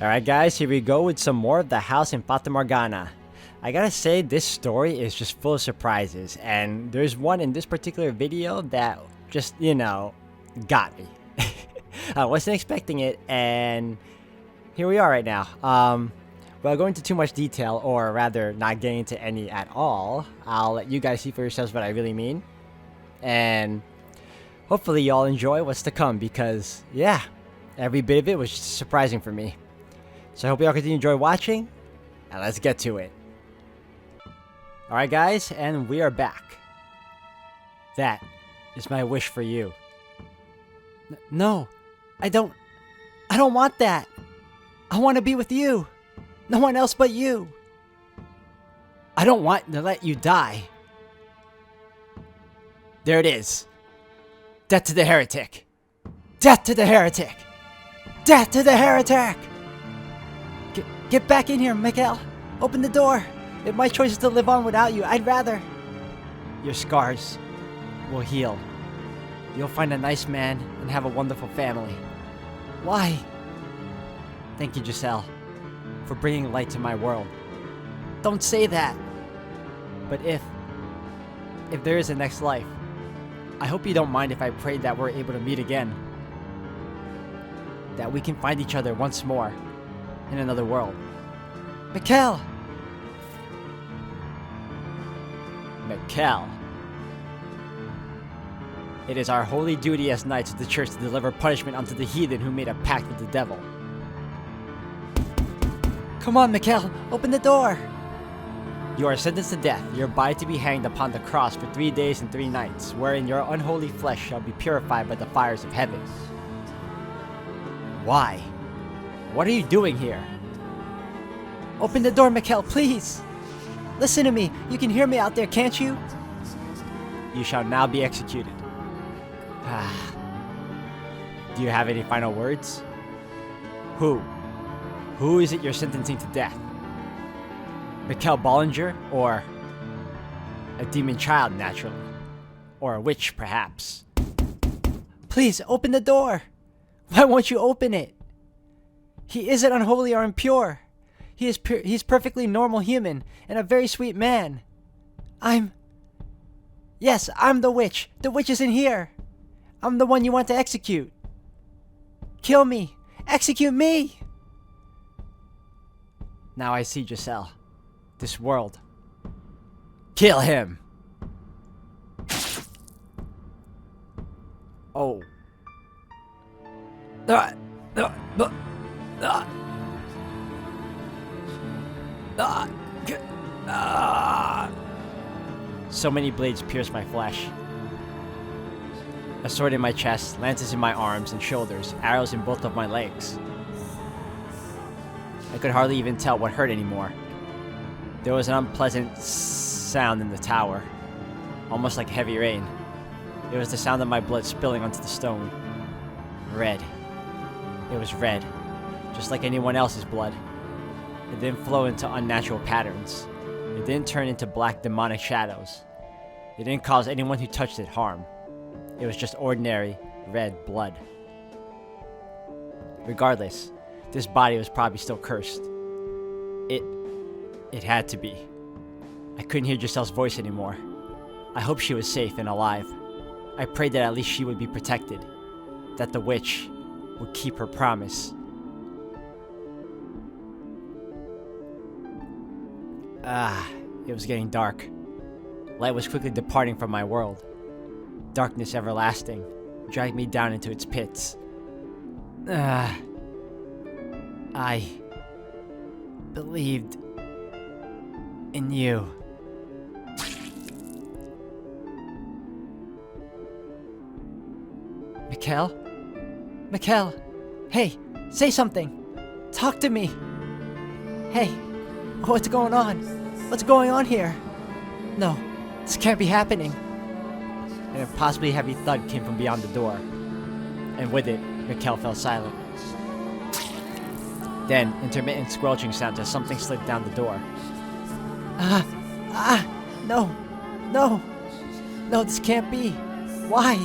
Alright guys, here we go with some more of the house in Fata Morgana. I gotta say, this story is just full of surprises, and there's one in this particular video that just, got me. I wasn't expecting it, and here we are right now. Without going into too much detail, or rather not getting into any at all, I'll let you guys see for yourselves what I really mean. And hopefully y'all enjoy what's to come, because, yeah, every bit of it was just surprising for me. So I hope y'all continue to enjoy watching, and let's get to it. Alright guys, and we are back. That is my wish for you. No, I don't want that. I want to be with you. No one else but you. I don't want to let you die. There it is. Death to the heretic. Death to the heretic. Death to the heretic. Get back in here, Mikael. Open the door. If my choice is to live on without you, I'd rather. Your scars will heal. You'll find a nice man and have a wonderful family. Why? Thank you, Giselle, for bringing light to my world. Don't say that. But if there is a next life, I hope you don't mind if I pray that we're able to meet again. That we can find each other once more in another world. Mikael! Mikael. It is our holy duty as knights of the church to deliver punishment unto the heathen who made a pact with the devil. Come on, Mikael, open the door! You are sentenced to death, your body to be hanged upon the cross for 3 days and 3 nights, wherein your unholy flesh shall be purified by the fires of heaven. Why? What are you doing here? Open the door, Mikael, please! Listen to me! You can hear me out there, can't you? You shall now be executed. Do you have any final words? Who? Who is it you're sentencing to death? Mikael Bollinger, or a demon child, naturally. Or a witch, perhaps. Please, open the door! Why won't you open it? He isn't unholy or impure. He's perfectly normal human, and a very sweet man. Yes, I'm the witch. The witch is in here. I'm the one you want to execute. Kill me. Execute me! Now I see Giselle. This world. Kill him! Oh. So many blades pierce my flesh. A sword in my chest, lances in my arms and shoulders, arrows in both of my legs. I could hardly even tell what hurt anymore. There was an unpleasant sound in the tower, almost like heavy rain. It was the sound of my blood spilling onto the stone. Red. It was red, just like anyone else's blood. It didn't flow into unnatural patterns. It didn't turn into black demonic shadows. It didn't cause anyone who touched it harm. It was just ordinary red blood. Regardless, this body was probably still cursed. It had to be. I couldn't hear Giselle's voice anymore. I hoped she was safe and alive. I prayed that at least she would be protected. That the witch would keep her promise. It was getting dark. Light was quickly departing from my world. Darkness everlasting dragged me down into its pits. I believed in you. Mikael? Mikael! Hey, say something! Talk to me! Hey, what's going on? What's going on here? No, this can't be happening. An impossibly heavy thud came from beyond the door, and with it, Mikael fell silent. Then, intermittent squelching sounds as something slid down the door. No, this can't be. Why?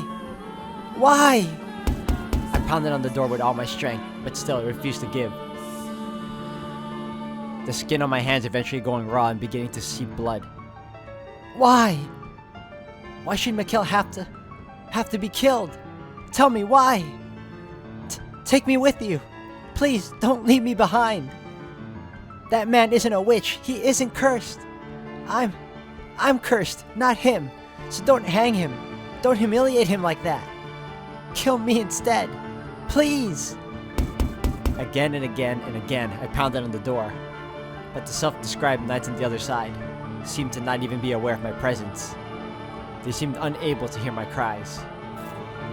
Why? I pounded on the door with all my strength, but still it refused to give. the skin on my hands eventually going raw and beginning to see blood. Why? Why should Mikhail have to be killed? Tell me why? Take me with you. Please, don't leave me behind. That man isn't a witch. He isn't cursed. I'm cursed, not him. So don't hang him. Don't humiliate him like that. Kill me instead. Please. Again and again and again, I pounded on the door. But the self-described knights on the other side seemed to not even be aware of my presence. They seemed unable to hear my cries.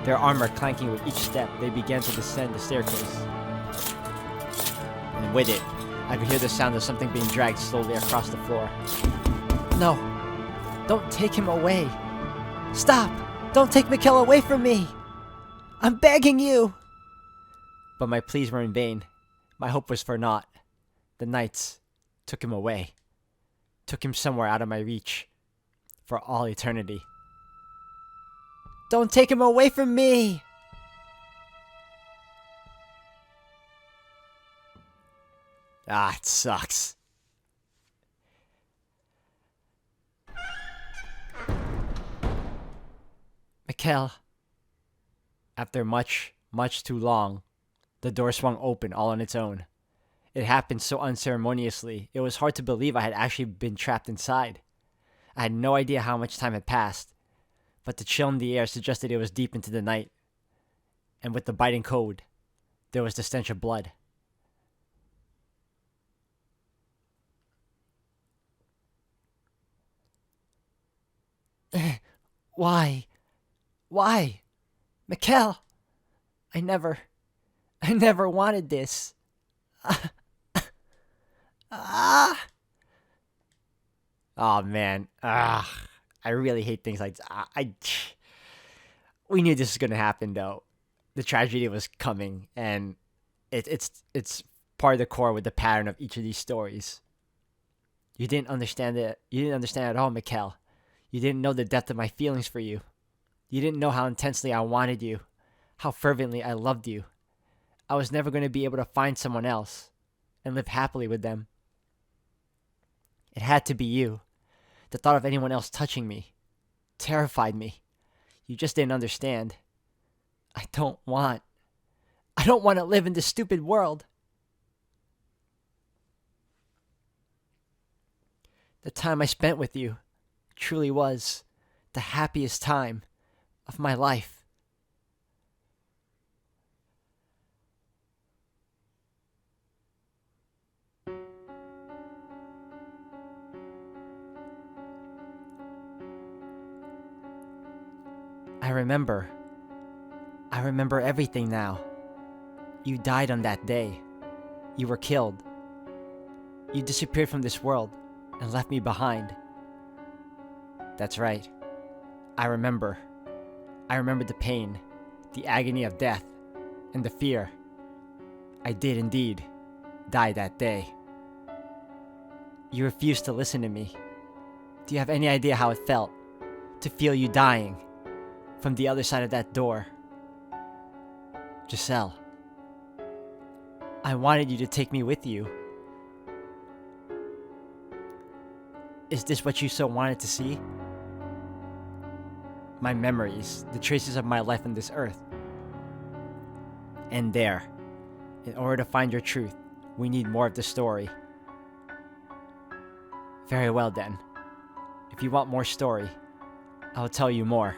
Their armor clanking with each step, they began to descend the staircase. And with it, I could hear the sound of something being dragged slowly across the floor. No. Don't take him away. Stop! Don't take Mikhail away from me! I'm begging you! But my pleas were in vain. My hope was for naught. The knights took him away. Took him somewhere out of my reach. For all eternity. Don't take him away from me! Ah, it sucks. Mikhail. After much too long, the door swung open all on its own. It happened so unceremoniously, it was hard to believe I had actually been trapped inside. I had no idea how much time had passed, but the chill in the air suggested it was deep into the night. And with the biting cold, there was the stench of blood. Why? Why? Mikhail! I never wanted this. Oh man. I really hate things like this. We knew this was gonna happen though. The tragedy was coming, and it's part of the core with the pattern of each of these stories. You didn't understand it. You didn't understand at all, Mikhail. You didn't know the depth of my feelings for you. You didn't know how intensely I wanted you, how fervently I loved you. I was never going to be able to find someone else and live happily with them. It had to be you. The thought of anyone else touching me terrified me. You just didn't understand. I don't want to live in this stupid world. The time I spent with you truly was the happiest time of my life. I remember everything now. You died on that day. You were killed. You disappeared from this world and left me behind. That's right. I remember. I remember the pain, the agony of death, and the fear. I did indeed die that day. You refused to listen to me. Do you have any idea how it felt to feel you dying from the other side of that door? Giselle, I wanted you to take me with you. Is this what you so wanted to see? My memories, the traces of my life on this earth. And there, in order to find your truth, we need more of the story. Very well then. If you want more story, I'll tell you more.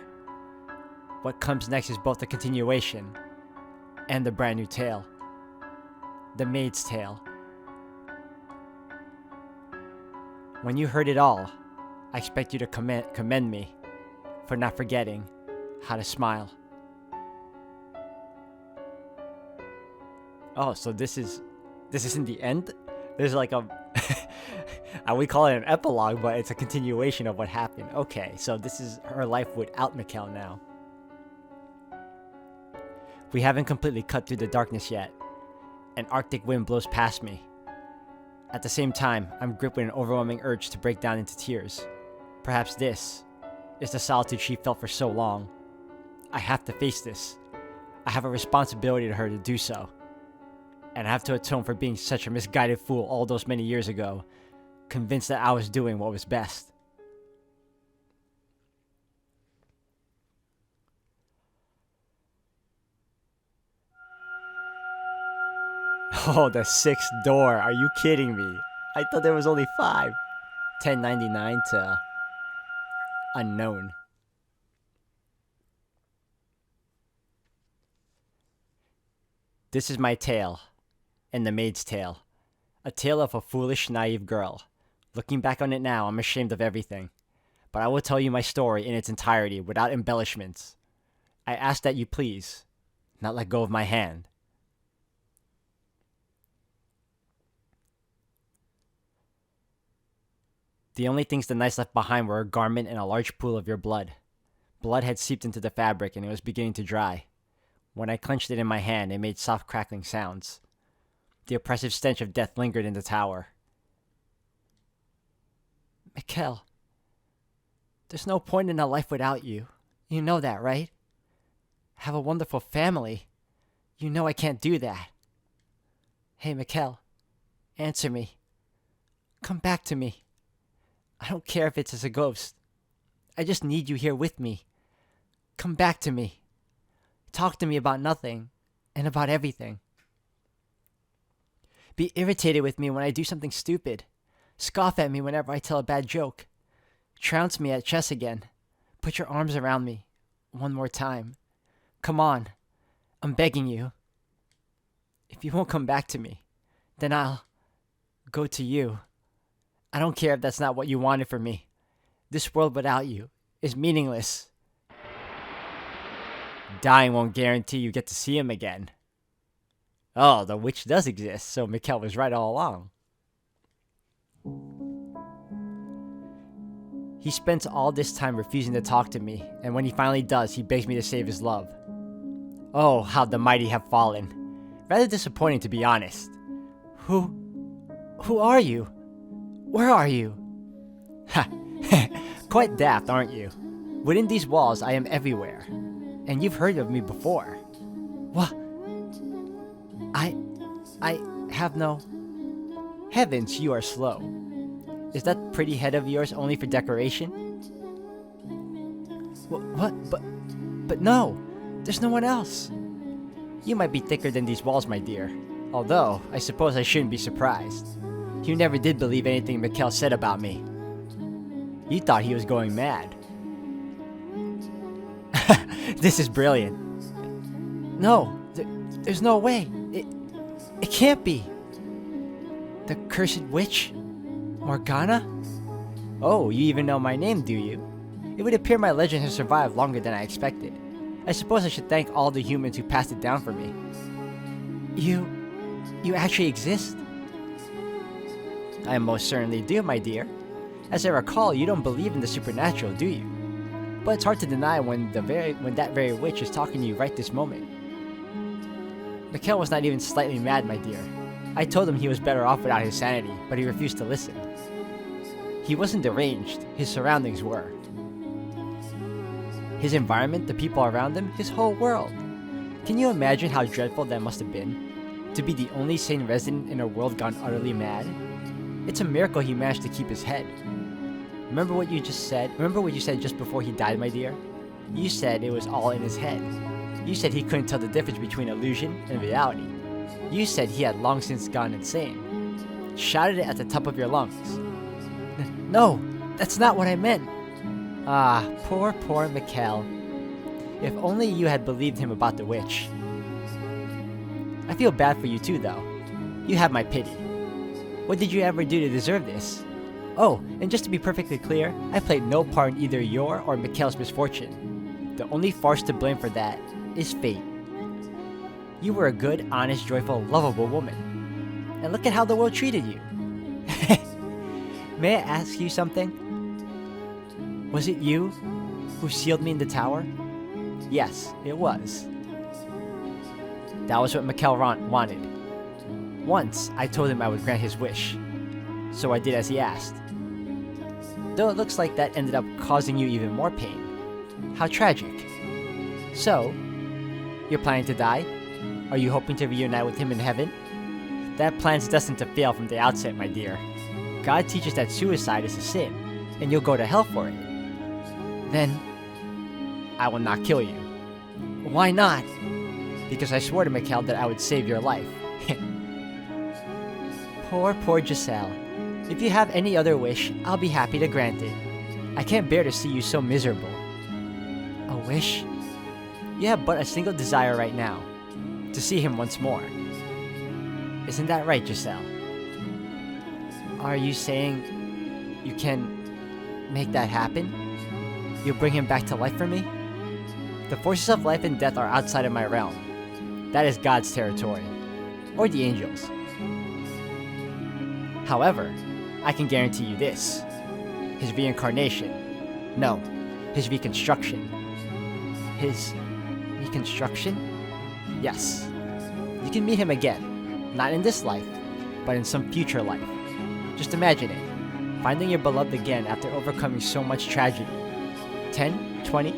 What comes next is both the continuation and the brand new tale. The Maid's Tale. When you heard it all, I expect you to commend me for not forgetting how to smile. Oh, so this isn't the end? There's like a we call it an epilogue, but it's a continuation of what happened. Okay, so this is her life without Mikhail now. We haven't completely cut through the darkness yet. An arctic wind blows past me. At the same time, I'm gripped with an overwhelming urge to break down into tears. Perhaps this is the solitude she felt for so long. I have to face this. I have a responsibility to her to do so. And I have to atone for being such a misguided fool all those many years ago, convinced that I was doing what was best. Oh, the 6th door. Are you kidding me? I thought there was only 5. 1099 to unknown. This is my tale, and the maid's tale. A tale of a foolish, naive girl. Looking back on it now, I'm ashamed of everything. But I will tell you my story in its entirety, without embellishments. I ask that you please not let go of my hand. The only things the knights left behind were a garment and a large pool of your blood. Blood had seeped into the fabric and it was beginning to dry. When I clenched it in my hand, it made soft crackling sounds. The oppressive stench of death lingered in the tower. Mikkel, there's no point in a life without you. You know that, right? Have a wonderful family. You know I can't do that. Hey, Mikkel, answer me. Come back to me. I don't care if it's as a ghost. I just need you here with me. Come back to me. Talk to me about nothing and about everything. Be irritated with me when I do something stupid. Scoff at me whenever I tell a bad joke. Trounce me at chess again. Put your arms around me. One more time. Come on. I'm begging you. If you won't come back to me, then I'll go to you. I don't care if that's not what you wanted for me. This world without you is meaningless. Dying won't guarantee you get to see him again. Oh, the witch does exist, so Mikkel was right all along. He spends all this time refusing to talk to me, and when he finally does, he begs me to save his love. Oh, how the mighty have fallen. Rather disappointing, to be honest. Who are you? Where are you? Ha! Quite daft, aren't you? Within these walls, I am everywhere. And you've heard of me before. What? I have no... Heavens, you are slow. Is that pretty head of yours only for decoration? What? But no! There's no one else! You might be thicker than these walls, my dear. Although, I suppose I shouldn't be surprised. You never did believe anything Mikkel said about me. You thought he was going mad. This is brilliant. No, there's no way. It can't be. The cursed witch? Morgana? Oh, you even know my name, do you? It would appear my legend has survived longer than I expected. I suppose I should thank all the humans who passed it down for me. You actually exist? I most certainly do, my dear. As I recall, you don't believe in the supernatural, do you? But it's hard to deny when that very witch is talking to you right this moment. Mikkel was not even slightly mad, my dear. I told him he was better off without his sanity, but he refused to listen. He wasn't deranged, his surroundings were. His environment, the people around him, his whole world. Can you imagine how dreadful that must have been? To be the only sane resident in a world gone utterly mad? It's a miracle he managed to keep his head. Remember what you just said? Remember what you said just before he died, my dear? You said it was all in his head. You said he couldn't tell the difference between illusion and reality. You said he had long since gone insane. Shouted it at the top of your lungs. No, that's not what I meant. Ah, poor Mikkel. If only you had believed him about the witch. I feel bad for you too, though. You have my pity. What did you ever do to deserve this? Oh, and just to be perfectly clear, I played no part in either your or Mikkel's misfortune. The only force to blame for that is fate. You were a good, honest, joyful, lovable woman. And look at how the world treated you. May I ask you something? Was it you who sealed me in the tower? Yes, it was. That was what Mikkel wanted. Once, I told him I would grant his wish. So I did as he asked. Though it looks like that ended up causing you even more pain. How tragic. So, you're planning to die? Are you hoping to reunite with him in heaven? That plan's destined to fail from the outset, my dear. God teaches that suicide is a sin, and you'll go to hell for it. Then, I will not kill you. Why not? Because I swore to Mikkel that I would save your life. Poor Giselle. If you have any other wish, I'll be happy to grant it. I can't bear to see you so miserable. A wish? You have but a single desire right now. To see him once more. Isn't that right, Giselle? Are you saying you can make that happen? You'll bring him back to life for me? The forces of life and death are outside of my realm. That is God's territory. Or the angels. However, I can guarantee you this. His reincarnation. No, his reconstruction. His reconstruction? Yes. You can meet him again. Not in this life, but in some future life. Just imagine it. Finding your beloved again after overcoming so much tragedy. 10, 20,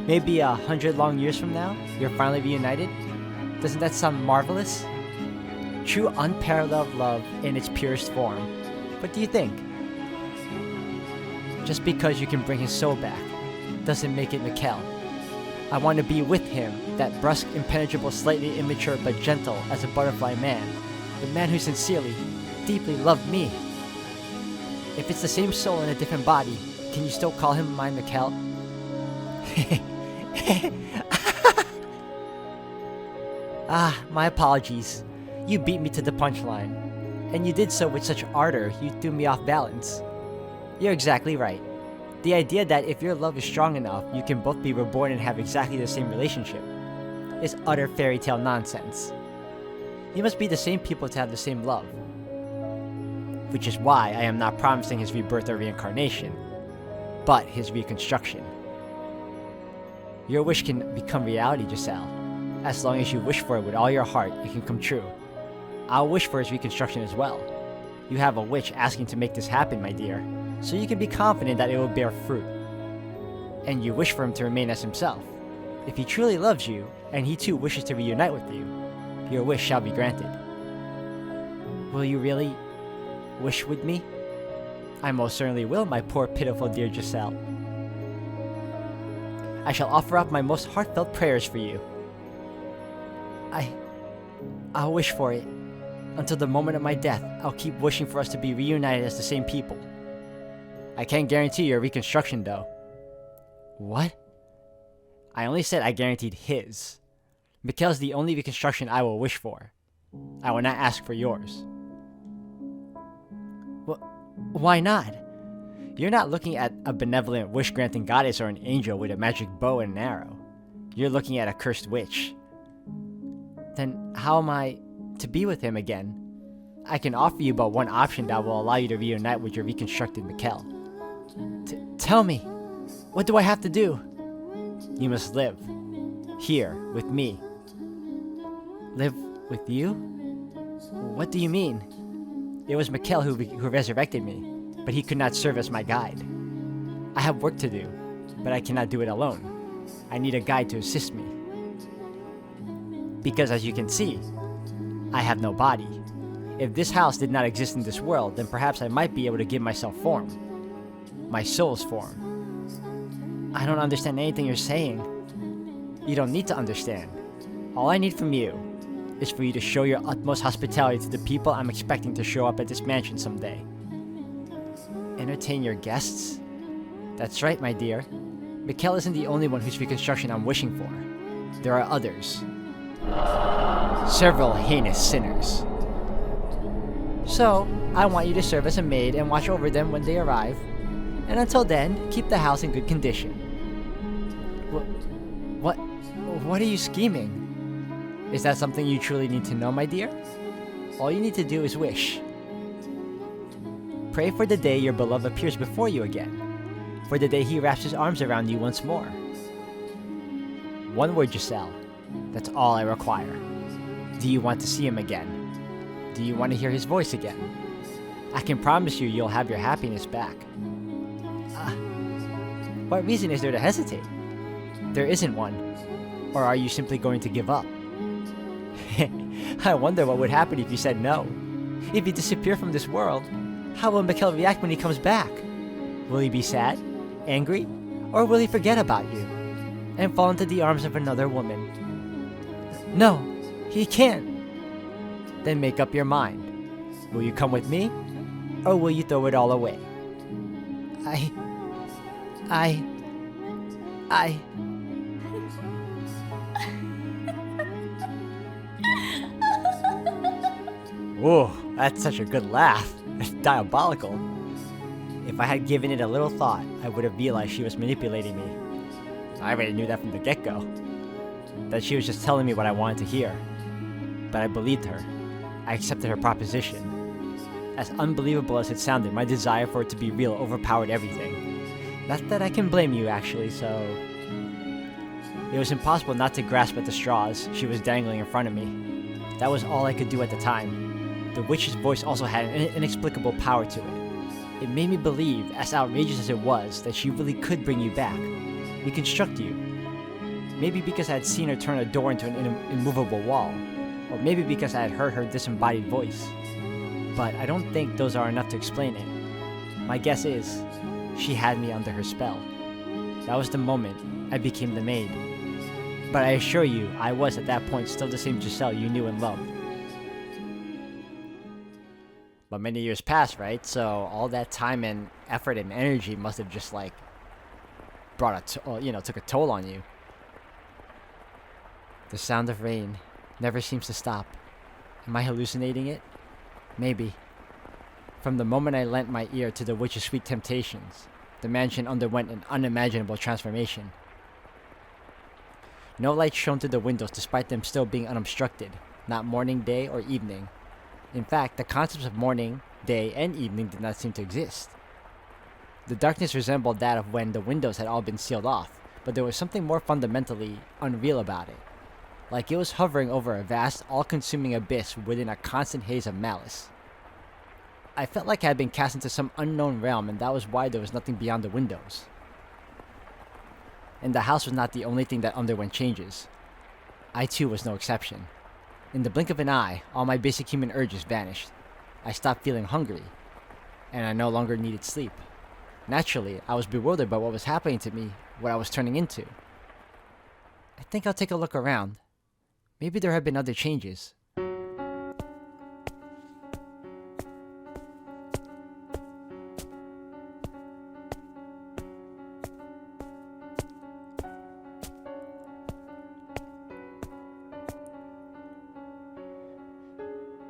maybe 100 long years from now, you're finally reunited? Doesn't that sound marvelous? True unparalleled love in its purest form. What do you think? Just because you can bring his soul back doesn't make it Mikkel. I want to be with him, that brusque, impenetrable, slightly immature but gentle as a butterfly man. The man who sincerely, deeply loved me. If it's the same soul in a different body, can you still call him my Mikkel? My apologies. You beat me to the punchline. And you did so with such ardor, you threw me off balance. You're exactly right. The idea that if your love is strong enough, you can both be reborn and have exactly the same relationship is utter fairy tale nonsense. You must be the same people to have the same love. Which is why I am not promising his rebirth or reincarnation, but his reconstruction. Your wish can become reality, Giselle. As long as you wish for it with all your heart, it can come true. I'll wish for his reconstruction as well. You have a witch asking to make this happen, my dear, so you can be confident that it will bear fruit. And you wish for him to remain as himself. If he truly loves you, and he too wishes to reunite with you, your wish shall be granted. Will you really wish with me? I most certainly will, my poor pitiful dear Giselle. I shall offer up my most heartfelt prayers for you. I'll wish for it. Until the moment of my death, I'll keep wishing for us to be reunited as the same people. I can't guarantee your reconstruction, though. What? I only said I guaranteed his. Mikkel's the only reconstruction I will wish for. I will not ask for yours. Why not? You're not looking at a benevolent wish-granting goddess or an angel with a magic bow and an arrow. You're looking at a cursed witch. Then how am I to be with him again? I can offer you but one option that will allow you to reunite with your reconstructed Mikkel. Tell me, what do I have to do? You must live. Here, with me. Live with you? What do you mean? It was Mikkel who resurrected me, but he could not serve as my guide. I have work to do, but I cannot do it alone. I need a guide to assist me. Because as you can see, I have no body. If this house did not exist in this world, then perhaps I might be able to give myself form. My soul's form. I don't understand anything you're saying. You don't need to understand. All I need from you is for you to show your utmost hospitality to the people I'm expecting to show up at this mansion someday. Entertain your guests? That's right, my dear. Mikkel isn't the only one whose reconstruction I'm wishing for. There are others. Several heinous sinners. So, I want you to serve as a maid and watch over them when they arrive. And until then, keep the house in good condition. What are you scheming? Is that something you truly need to know, my dear? All you need to do is wish. Pray for the day your beloved appears before you again. For the day he wraps his arms around you once more. One word, Giselle. That's all I require. Do you want to see him again? Do you want to hear his voice again? I can promise you you'll have your happiness back. What reason is there to hesitate? There isn't one. Or are you simply going to give up? I wonder what would happen if you said no. If you disappear from this world, how will Mikhail react when he comes back? Will he be sad, angry, or will he forget about you and fall into the arms of another woman? No, he can't. Then make up your mind. Will you come with me, or will you throw it all away? I... Whoa, that's such a good laugh. It's diabolical. If I had given it a little thought, I would have realized she was manipulating me. I already knew that from the get-go. That she was just telling me what I wanted to hear. But I believed her. I accepted her proposition. As unbelievable as it sounded, my desire for it to be real overpowered everything. Not that I can blame you, actually, so... It was impossible not to grasp at the straws she was dangling in front of me. That was all I could do at the time. The witch's voice also had an inexplicable power to it. It made me believe, as outrageous as it was, that she really could bring you back. Reconstruct you. Maybe because I had seen her turn a door into an immovable wall. Or maybe because I had heard her disembodied voice. But I don't think those are enough to explain it. My guess is, she had me under her spell. That was the moment I became the maid. But I assure you, I was at that point still the same Giselle you knew and loved. But many years passed, right? So all that time and effort and energy must have just like took a toll on you. The sound of rain never seems to stop. Am I hallucinating it? Maybe. From the moment I lent my ear to the witch's sweet temptations, the mansion underwent an unimaginable transformation. No light shone through the windows despite them still being unobstructed, not morning, day, or evening. In fact, the concepts of morning, day, and evening did not seem to exist. The darkness resembled that of when the windows had all been sealed off, but there was something more fundamentally unreal about it. Like it was hovering over a vast, all-consuming abyss within a constant haze of malice. I felt like I had been cast into some unknown realm, and that was why there was nothing beyond the windows. And the house was not the only thing that underwent changes. I too was no exception. In the blink of an eye, all my basic human urges vanished. I stopped feeling hungry, and I no longer needed sleep. Naturally, I was bewildered by what was happening to me, what I was turning into. I think I'll take a look around. Maybe there have been other changes.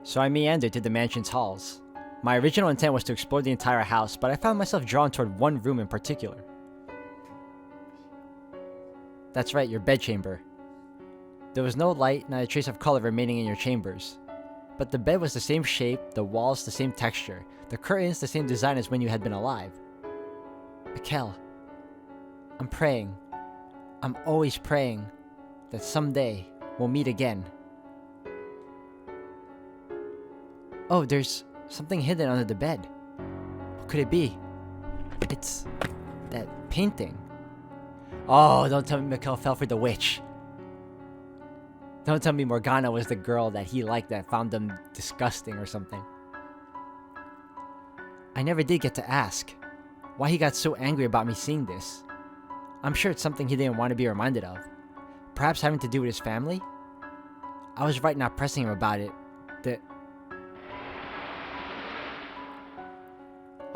So I meandered to the mansion's halls. My original intent was to explore the entire house, but I found myself drawn toward one room in particular. That's right, your bedchamber. There was no light, not a trace of color remaining in your chambers. But the bed was the same shape, the walls the same texture, the curtains the same design as when you had been alive. Mikhail, I'm praying. I'm always praying that someday we'll meet again. Oh, there's something hidden under the bed. What could it be? It's that painting. Oh, don't tell me Mikhail fell for the witch. Don't tell me Morgana was the girl that he liked that found him disgusting or something. I never did get to ask why he got so angry about me seeing this. I'm sure it's something he didn't want to be reminded of. Perhaps having to do with his family? I was right not pressing him about it.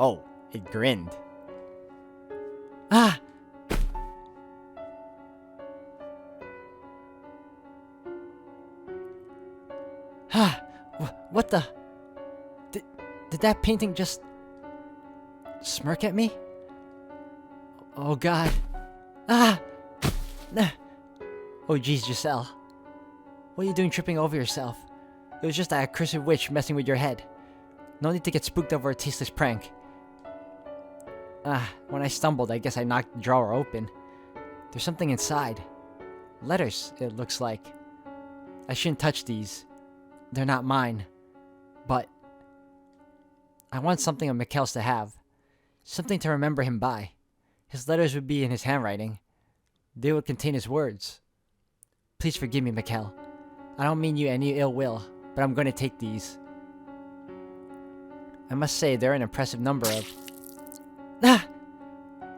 Oh, it grinned. Ah! Ah! What the? Did that painting just smirk at me? Oh God. Ah! Oh geez, Giselle. What are you doing tripping over yourself? It was just that accursed witch messing with your head. No need to get spooked over a tasteless prank. When I stumbled, I guess I knocked the drawer open. There's something inside. Letters, it looks like. I shouldn't touch these. They're not mine. But I want something of Mikhail's to have. Something to remember him by. His letters would be in his handwriting. They would contain his words. Please forgive me, Mikhail. I don't mean you any ill will, but I'm going to take these. I must say they're an impressive number of... Ah!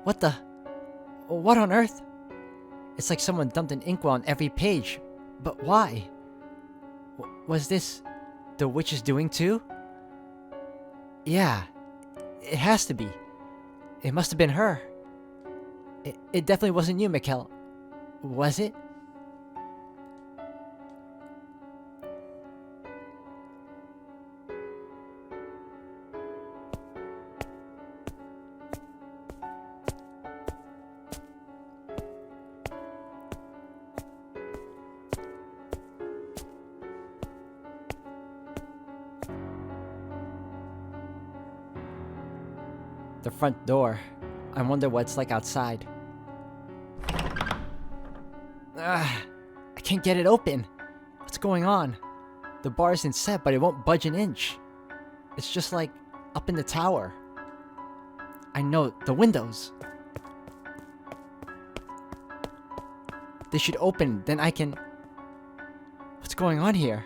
What the... What on earth? It's like someone dumped an inkwell on every page. But why? Was this... the witch's doing too? Yeah. It has to be. It must have been her. It definitely wasn't you, Mikkel. Was it? The front door. I wonder what it's like outside. I can't get it open. What's going on? The bar isn't set, but it won't budge an inch. It's just like up in the tower. I know, the windows. They should open, then I can... What's going on here?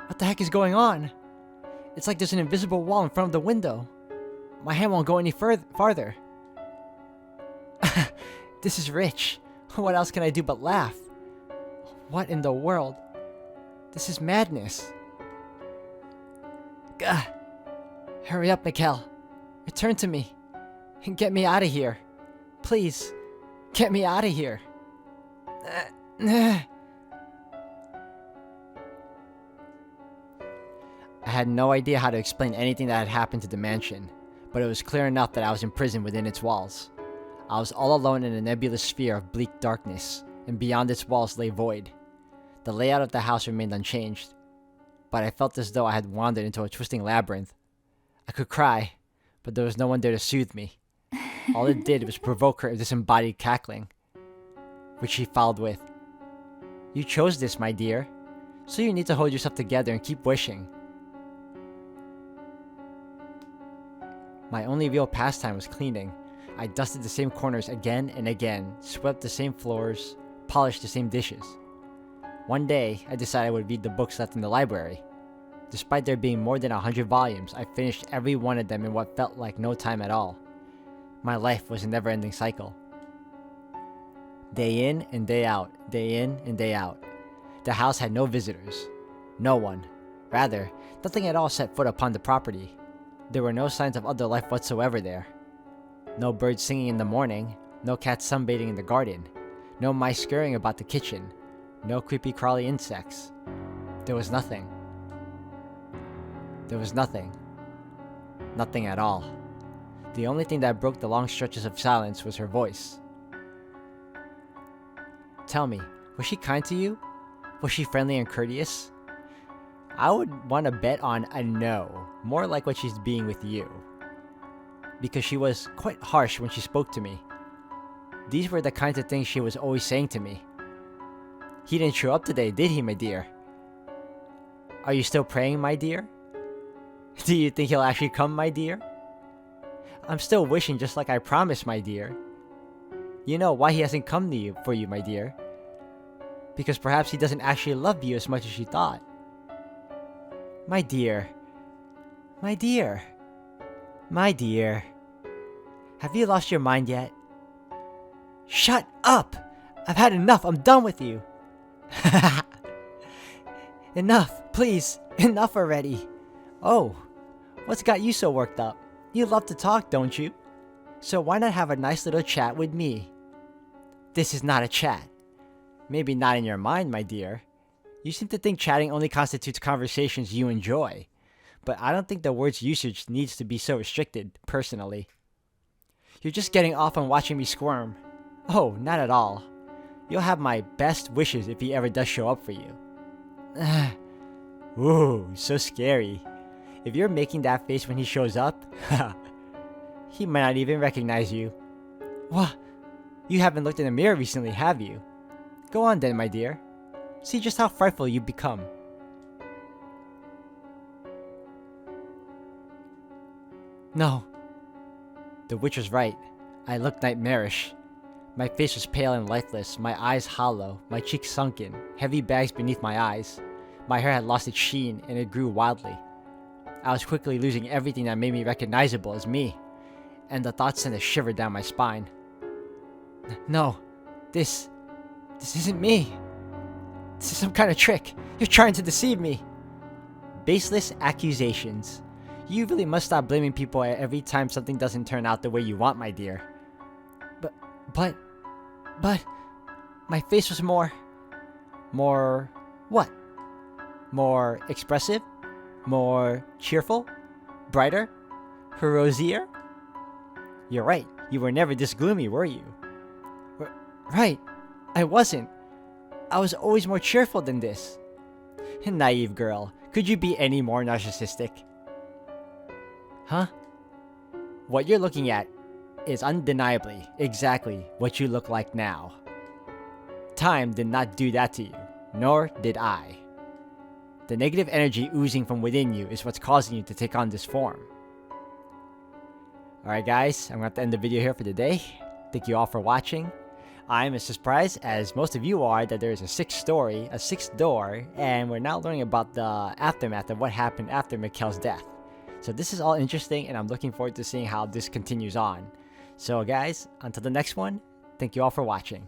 What the heck is going on? It's like there's an invisible wall in front of the window. My hand won't go any farther. This is rich. What else can I do but laugh? What in the world? This is madness. Gah! Hurry up, Mikkel. Return to me. And get me out of here. Please, get me out of here. I had no idea how to explain anything that had happened to the mansion, but it was clear enough that I was imprisoned within its walls. I was all alone in a nebulous sphere of bleak darkness, and beyond its walls lay void. The layout of the house remained unchanged, but I felt as though I had wandered into a twisting labyrinth. I could cry, but there was no one there to soothe me. All it did was provoke her disembodied cackling, which she followed with, "You chose this, my dear, so you need to hold yourself together and keep wishing." My only real pastime was cleaning. I dusted the same corners again and again, swept the same floors, polished the same dishes. One day, I decided I would read the books left in the library. Despite there being more than 100 volumes, I finished every one of them in what felt like no time at all. My life was a never-ending cycle. Day in and day out, day in and day out. The house had no visitors. No one. Rather, nothing at all set foot upon the property. There were no signs of other life whatsoever there. No birds singing in the morning, no cats sunbathing in the garden, no mice scurrying about the kitchen, no creepy crawly insects. There was nothing. There was nothing. Nothing at all. The only thing that broke the long stretches of silence was her voice. Tell me, was she kind to you? Was she friendly and courteous? I would want to bet on a no, more like what she's being with you. Because she was quite harsh when she spoke to me. These were the kinds of things she was always saying to me. He didn't show up today, did he, my dear? Are you still praying, my dear? Do you think he'll actually come, my dear? I'm still wishing just like I promised, my dear. You know why he hasn't come to you for you, my dear? Because perhaps he doesn't actually love you as much as you thought. My dear. My dear. My dear. Have you lost your mind yet? Shut up! I've had enough. I'm done with you. Enough, please. Enough already. Oh, what's got you so worked up? You love to talk, don't you? So why not have a nice little chat with me? This is not a chat. Maybe not in your mind, my dear. You seem to think chatting only constitutes conversations you enjoy. But I don't think the word's usage needs to be so restricted, personally. You're just getting off on watching me squirm. Oh, not at all. You'll have my best wishes if he ever does show up for you. Ooh, so scary. If you're making that face when he shows up, he might not even recognize you. What? You haven't looked in the mirror recently, have you? Go on then, my dear. See just how frightful you've become. No. The witch was right. I looked nightmarish. My face was pale and lifeless, my eyes hollow, my cheeks sunken, heavy bags beneath my eyes. My hair had lost its sheen, and it grew wildly. I was quickly losing everything that made me recognizable as me, and the thought sent a shiver down my spine. No, this isn't me. This is some kind of trick. You're trying to deceive me. Baseless accusations. You really must stop blaming people every time something doesn't turn out the way you want, my dear. But, my face was more what? More expressive? More cheerful? Brighter? Rosier? You're right, you were never this gloomy, were you? Right, I wasn't. I was always more cheerful than this. Naive girl, could you be any more narcissistic? Huh? What you're looking at is undeniably exactly what you look like now. Time did not do that to you, nor did I. The negative energy oozing from within you is what's causing you to take on this form. Alright guys, I'm going to have to end the video here for today. Thank you all for watching. I'm as surprised as most of you are that there is a sixth door, and we're now learning about the aftermath of what happened after Mikhail's death. So this is all interesting, and I'm looking forward to seeing how this continues on. So guys, until the next one, thank you all for watching.